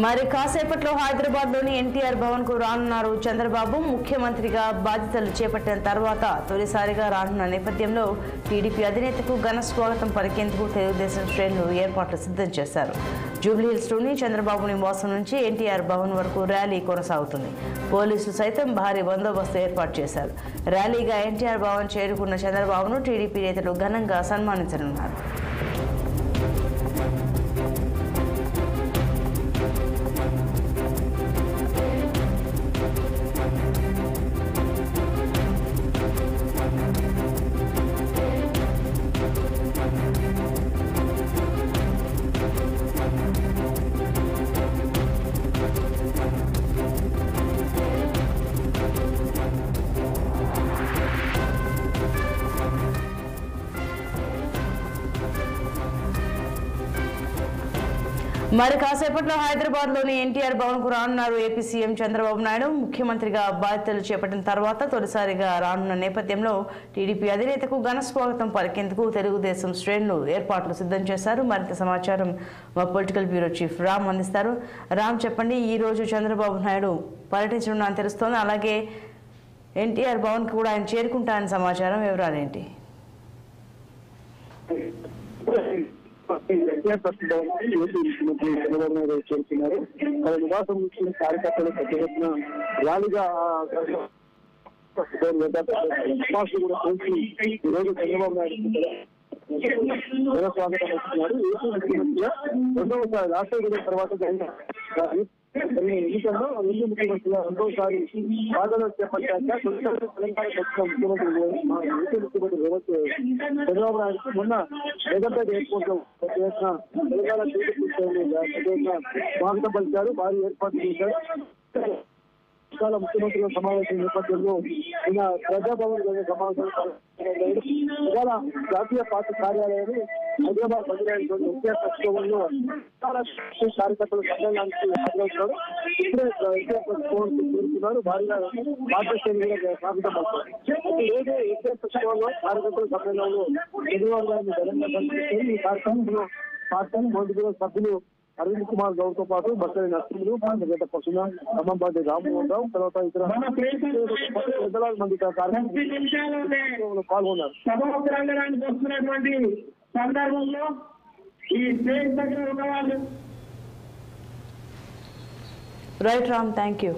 మరి కాసేపట్లో హైదరాబాద్లోని ఎన్టీఆర్ భవన్ కు రానున్నారు చంద్రబాబు. ముఖ్యమంత్రిగా బాధ్యతలు చేపట్టిన తర్వాత తొలిసారిగా రానున్న నేపథ్యంలో టీడీపీ అధినేతకు ఘన స్వాగతం పలికేందుకు తెలుగుదేశం శ్రేణులు ఏర్పాట్లు సిద్ధం చేశారు. జూబ్లీహిల్స్లోని చంద్రబాబు నివాసం నుంచి ఎన్టీఆర్ భవన్ వరకు ర్యాలీ కొనసాగుతుంది. పోలీసులు సైతం భారీ బందోబస్తు ఏర్పాటు చేశారు. ర్యాలీగా ఎన్టీఆర్ భవన్ చేరుకున్న చంద్రబాబును టీడీపీ నేతలు ఘనంగా సన్మానించనున్నారు. మరి కాసేపట్లో హైదరాబాద్లోని ఎన్టీఆర్ భవన్ కు రానున్నారు ఏపీ సీఎం చంద్రబాబు నాయుడు. ముఖ్యమంత్రిగా బాధ్యతలు చేపట్టిన తర్వాత తొలిసారిగా రానున్న నేపథ్యంలో టీడీపీ అధినేతకు ఘన స్వాగతం పలికేందుకు తెలుగుదేశం శ్రేణులు ఏర్పాట్లు సిద్ధం చేశారు. మరింత సమాచారం మా పొలిటికల్ బ్యూరో చీఫ్ రామ్ అందిస్తారు. రామ్, చెప్పండి, ఈ రోజు చంద్రబాబు నాయుడు పర్యటించనున్నారని తెలుస్తోంది. అలాగే ఎన్టీఆర్ భవన్ కు కూడా ఆయన చేరుకుంటారని సమాచారం. వివరాలు ఏంటి? చంద్రబాబు నాయుడు చేరుకున్నారు. వాళ్ళ నివాసం నుంచి కార్యకర్తలు పెద్ద ఎత్తున ర్యాలీగా కూడా కలిసి ఈరోజు చంద్రబాబు నాయుడు స్వాగతం వస్తున్నారు. ఏపీ ముఖ్యమంత్రిగా రెండవసారి రాష్ట్ర విభజన తర్వాత ఎన్నికల్లో రెండు ముఖ్యమంత్రిగా రెండోసారి బాధలు చేపట్టాక తెలంగాణ ముఖ్యమంత్రి ఏపీ ముఖ్యమంత్రి చంద్రబాబు నాయుడుకి మొన్న జగన్పేట ఎయిర్పోర్ట్ లో తెలంగాణ స్వాగతం పలికారు. భారీ ఏర్పాటు చేశారు. ముఖ్యమంత్రుల సమావేశం నేపథ్యంలో నిన్న ప్రజాభవన్ సమావేశం ఇవాళ జాతీయ పార్టీ కార్యాలయాన్ని హైదరాబాద్ పదిహేను ముఖ్య ప్రతిభవన్లో కార్యకర్తలు సమ్మేళనానికి హాజరవుతున్నారు. ఇప్పుడే చేరుకున్నారు. భారీగా పార్టీ స్వాగతం పలికారు. ఈ రోజు ఎస్ఏ ప్రతిభవన్లో కార్యకర్తల సమ్మేళనంలో చంద్రబాబు గారిని ఘనంగా పనిచేస్తారు. ఈ కార్యక్రమంలో పార్టీ మంత్రుల సభ్యులు అరవింద్ కుమార్ గౌడ్ తో పాటు బట్టరి నరసింహులు, గత పశున ఖమ్మంపాటి రామ్మోహన్ రావు, తర్వాత ఇతర వందలాది మంది కార్యక్రమంలో పాల్గొన్నారు. సభాంగణానికి వస్తున్నటువంటి సందర్భంలో ఈ స్టేజ్ దగ్గర ఉన్న వాళ్ళు రైట్ రామ్, థ్యాంక్ యూ.